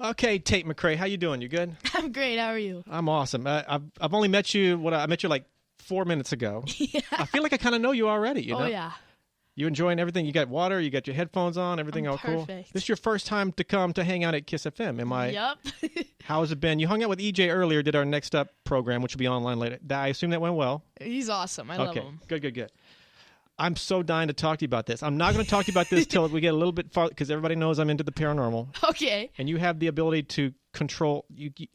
Okay, Tate McRae, how you doing? You good? I'm great. How are you? I'm awesome. I've only met you. I met you like 4 minutes ago. Yeah. I feel like I kind of know you already. You know? Oh, yeah. You enjoying everything? You got water? You got your headphones on? Everything all cool? Perfect. This is your first time to come to hang out at KIIS FM. Am I? Yep. How has it been? You hung out with EJ earlier. Did our Next Up program, which will be online later. I assume that went well. He's awesome. I love him. Good. I'm so dying to talk to you about this. I'm not going to talk to you about this till we get a little bit far, because everybody knows I'm into the paranormal. Okay. And you have the ability to control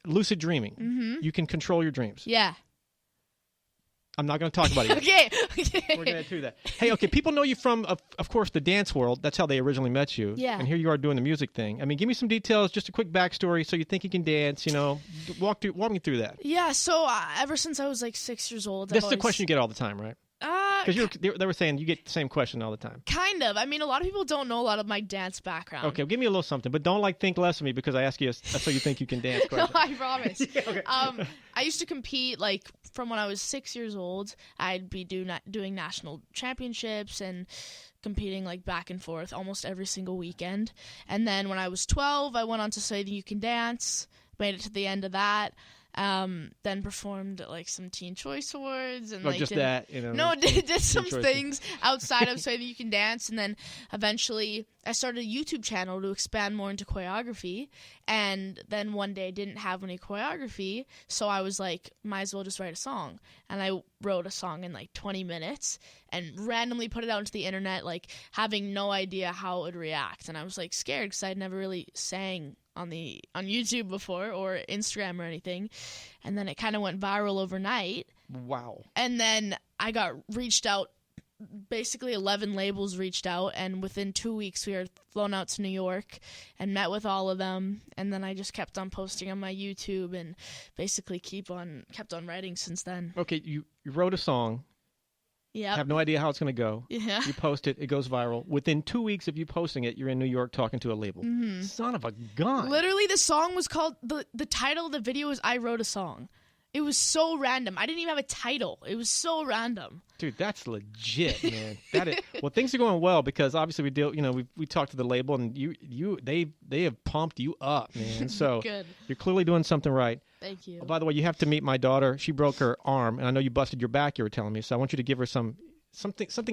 lucid dreaming. Mm-hmm. You can control your dreams. Yeah. I'm not going to talk about it yet. Okay. We're going to do that. Hey, okay, people know you from, of course, the dance world. That's how they originally met you. Yeah. And here you are doing the music thing. I mean, give me some details, just a quick backstory, so you think you can dance, you know. Walk me through that. Yeah, so ever since I was like 6 years old. That's the question you get all the time, right? Because they were saying you get the same question all the time. Kind of. I mean, a lot of people don't know a lot of my dance background. Okay, well, give me a little something, but don't think less of me because I ask you so you think you can dance. No, I promise. Yeah, okay. I used to compete like from when I was 6 years old. I'd be doing national championships and competing like back and forth almost every single weekend. And then when I was 12, I went on to Say That You Can Dance. Made it to the end of that. Then performed at like some Teen Choice Awards and just that, you know. No, did some things outside of Say That You Can Dance, and then eventually I started a YouTube channel to expand more into choreography. And then one day I didn't have any choreography, so I was like, might as well just write a song. And I wrote a song in like 20 minutes and randomly put it out into the internet, like having no idea how it would react. And I was like scared because I'd never really sang on YouTube before or Instagram or anything. And then it kind of went viral overnight. Wow. And then I got reached out, basically 11 labels reached out, and within 2 weeks we were flown out to New York and met with all of them. And then I just kept on posting on my YouTube and basically kept on writing since then. Okay, you wrote a song. Yeah. Have no idea how it's going to go. Yeah. You post it. It goes viral. Within 2 weeks of you posting it, you're in New York talking to a label. Mm-hmm. Son of a gun. Literally, the song was called, the title of the video is I Wrote a Song. It was so random. I didn't even have a title. It was so random. Dude, that's legit, man. Well, things are going well because obviously we talked to the label and they have pumped you up, man. So Good. You're clearly doing something right. Thank you. Oh, by the way, you have to meet my daughter. She broke her arm, and I know you busted your back. You were telling me, so I want you to give her something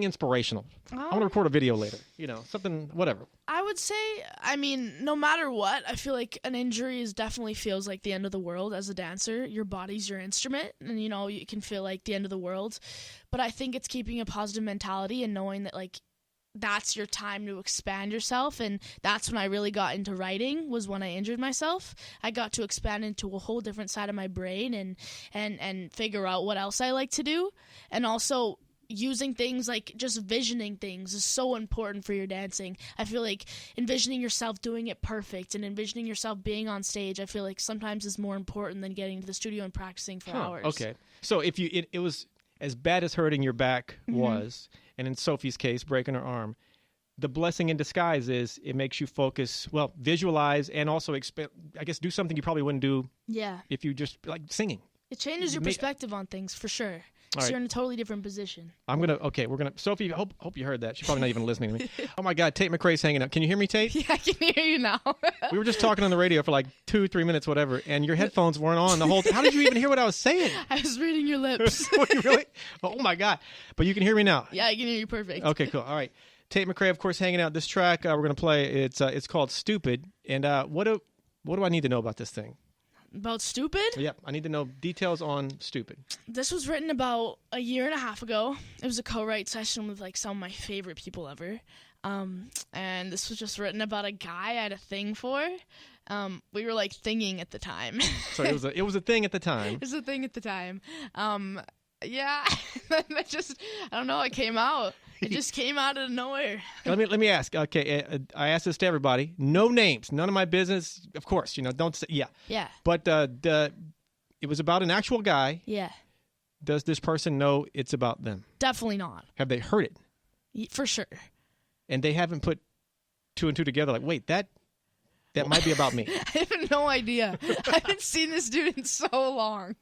inspirational. I want to record a video later. You know, something, whatever. I would say, I mean, no matter what, I feel like an injury definitely feels like the end of the world as a dancer. Your body's your instrument, and you can feel like the end of the world. But I think it's keeping a positive mentality and knowing that like that's your time to expand yourself. And that's when I really got into writing, was when I injured myself. I got to expand into a whole different side of my brain and figure out what else I like to do. And also using things like just visioning things is so important for your dancing. I feel like envisioning yourself doing it perfect and envisioning yourself being on stage, I feel like sometimes is more important than getting to the studio and practicing for hours. Okay. So if it was as bad as hurting your back was, and in Sophie's case, breaking her arm, the blessing in disguise is it makes you focus, visualize, and also do something you probably wouldn't do if you just like singing. It changes your perspective on things for sure. So you're in a totally different position. Sophie, hope you heard that. She's probably not even listening to me. Oh my God, Tate McRae's hanging out. Can you hear me, Tate? Yeah, I can hear you now. We were just talking on the radio for like 2-3 minutes, whatever, and your headphones weren't on the whole time. How did you even hear what I was saying? I was reading your lips. Really? Oh my God. But you can hear me now. Yeah, I can hear you perfect. Okay, cool. All right. Tate McRae, of course, hanging out. This track we're going to play, it's called Stupid. And what do I need to know about this thing? About Stupid? Yep, I need to know details on Stupid. This was written about a year and a half ago. It was a co-write session with like some of my favorite people ever. And this was just written about a guy I had a thing for. We were like thinging at the time. So it was a thing at the time. It was a thing at the time. Yeah, I don't know, it came out. It just came out of nowhere. Let me ask. Okay, I asked this to everybody. No names, none of my business. Of course, don't say. Yeah. Yeah. But it was about an actual guy. Yeah. Does this person know it's about them? Definitely not. Have they heard it? For sure. And they haven't put two and two together. Like, wait, that might be about me. I have no idea. I haven't seen this dude in so long.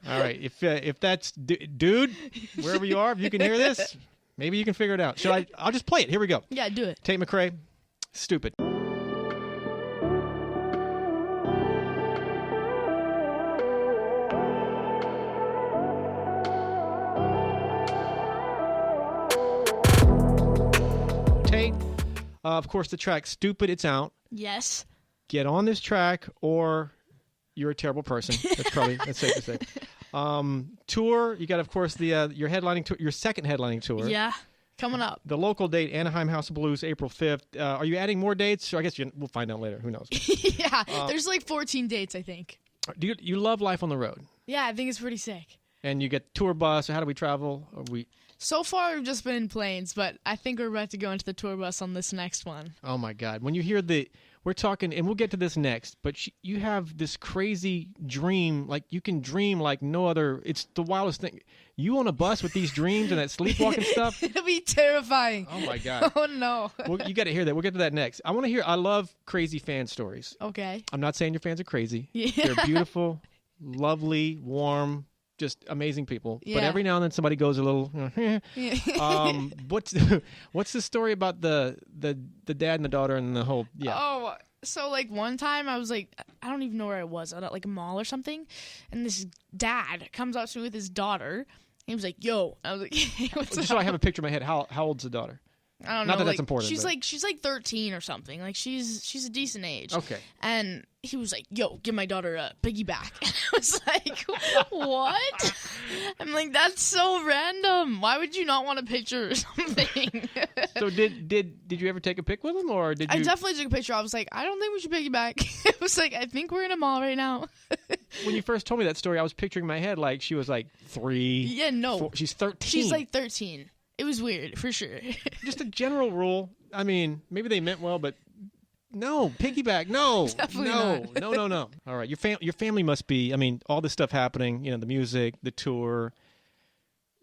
All right, if that's dude, wherever you are, if you can hear this. Maybe you can figure it out. I'll just play it. Here we go. Yeah, do it. Tate McRae, Stupid. Of course, the track "Stupid," it's out. Yes. Get on this track, or you're a terrible person. That's safe to say. Tour, you got, of course, the your headlining tour, your second headlining tour. Yeah, coming up. The local date, Anaheim House of Blues, April 5th. Are you adding more dates? Or I guess we'll find out later. Who knows? Yeah, there's like 14 dates, I think. Do you love life on the road? Yeah, I think it's pretty sick. And you get tour bus. How do we travel? So far, we've just been in planes, but I think we're about to go into the tour bus on this next one. Oh, my God. When you hear we're talking, and we'll get to this next, but you have this crazy dream. Like, you can dream like no other. It's the wildest thing. You on a bus with these dreams and that sleepwalking stuff? It'll be terrifying. Oh, my God. Oh, no. Well, you got to hear that. We'll get to that next. I love crazy fan stories. Okay. I'm not saying your fans are crazy. Yeah. They're beautiful, lovely, warm, just amazing people. Yeah. But every now and then somebody goes a little. What's the story about the dad and the daughter and the whole? Yeah. Oh, so like one time I was like, I don't even know where I was. I was at like a mall or something, and this dad comes up to me with his daughter. He was like, "Yo," I was like, "Hey, what's Just up?" so I have a picture in my head. How old's the daughter? I don't know. Not that like, that's important. She's like 13 or something. Like she's a decent age. Okay. And he was like, "Yo, give my daughter a piggyback." And I was like, "What?" I'm like, "That's so random. Why would you not want a picture or something?" So did you ever take a pic with him, or did you? I definitely took a picture. I was like, "I don't think we should piggyback." It was like, I think we're in a mall right now. When you first told me that story, I was picturing in my head like she was like 3. Yeah, no. 4, she's 13. She's like 13. It was weird, for sure. Just a general rule. I mean, maybe they meant well, but no, piggyback, no. Definitely not. No. All right, your family must be, I mean, all this stuff happening, the music, the tour,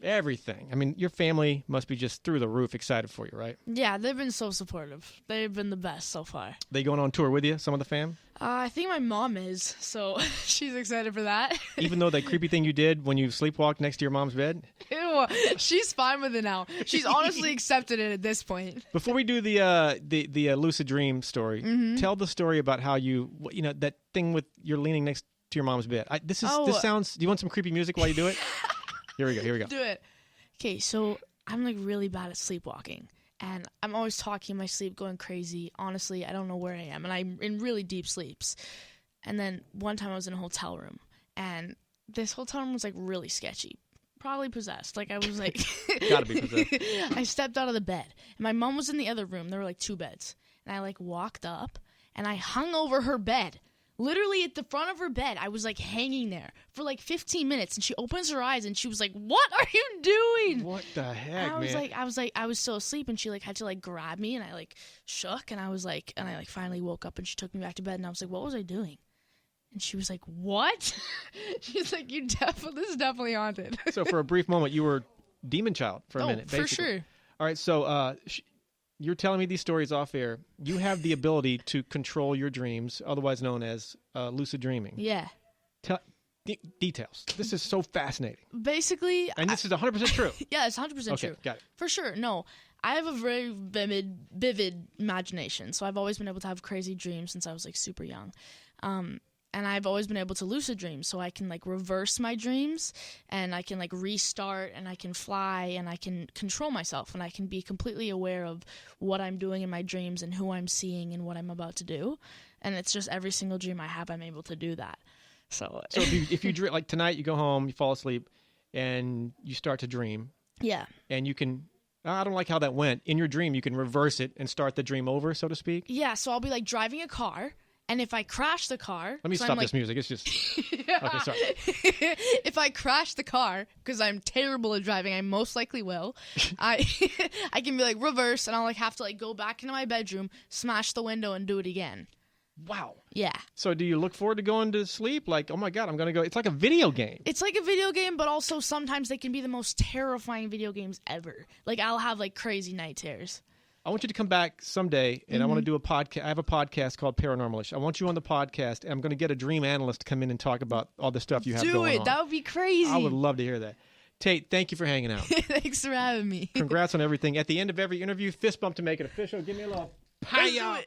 everything. I mean, your family must be just through the roof excited for you, right? Yeah, they've been so supportive. They've been the best so far. They going on tour with you, some of the fam? I think my mom is, so she's excited for that. Even though that creepy thing you did when you sleepwalked next to your mom's bed? Ew, she's fine with it now. She's honestly accepted it at this point. Before we do the lucid dream story, tell the story about how that thing with you're leaning next to your mom's bed. This sounds. Do you want some creepy music while you do it? Here we go. Do it. Okay, so I'm like really bad at sleepwalking. And I'm always talking in my sleep, going crazy. Honestly, I don't know where I am. And I'm in really deep sleeps. And then one time I was in a hotel room. And this hotel room was like really sketchy. Probably possessed. Like I was like... Gotta be possessed. I stepped out of the bed. And my mom was in the other room. There were like 2 beds. And I like walked up. And I hung over her bed. Literally at the front of her bed, I was like hanging there for like 15 minutes, and she opens her eyes and she was like, "What are you doing?" What the heck, man? I was still asleep, and she like had to like grab me, and I like shook, and I finally woke up, and she took me back to bed, and I was like, "What was I doing?" And she was like, "What?" She's like, "This is definitely haunted." So for a brief moment, you were demon child for a minute, basically. For sure. All right, so you're telling me these stories off air. You have the ability to control your dreams, otherwise known as lucid dreaming. Yeah. Details. This is so fascinating. Basically... And this is 100% true. Yeah, it's 100% true. Okay, got it. For sure. No, I have a very vivid imagination, so I've always been able to have crazy dreams since I was like super young. And I've always been able to lucid dream, so I can like reverse my dreams, and I can like restart, and I can fly, and I can control myself, and I can be completely aware of what I'm doing in my dreams and who I'm seeing and what I'm about to do. And it's just every single dream I have, I'm able to do that. So if you dream, like tonight, you go home, you fall asleep, and you start to dream. Yeah. And you can. I don't like how that went. In your dream, you can reverse it and start the dream over, so to speak. Yeah. So I'll be like driving a car. And if I crash the car... Let me stop this music. It's just... Yeah. Okay, sorry. If I crash the car, because I'm terrible at driving, I most likely will, I can be like reverse, and I'll like have to like go back into my bedroom, smash the window, and do it again. Wow. Yeah. So do you look forward to going to sleep? Like, oh my God, I'm going to go... It's like a video game. It's like a video game, but also sometimes they can be the most terrifying video games ever. Like, I'll have like crazy night terrors. I want you to come back someday, and I want to do a podcast. I have a podcast called Paranormalish. I want you on the podcast, and I'm going to get a dream analyst to come in and talk about all the stuff you have going on. Do it. That would be crazy. I would love to hear that. Tate, thank you for hanging out. Thanks for having me. Congrats on everything. At the end of every interview, fist bump to make it official. Give me a little hi-ya.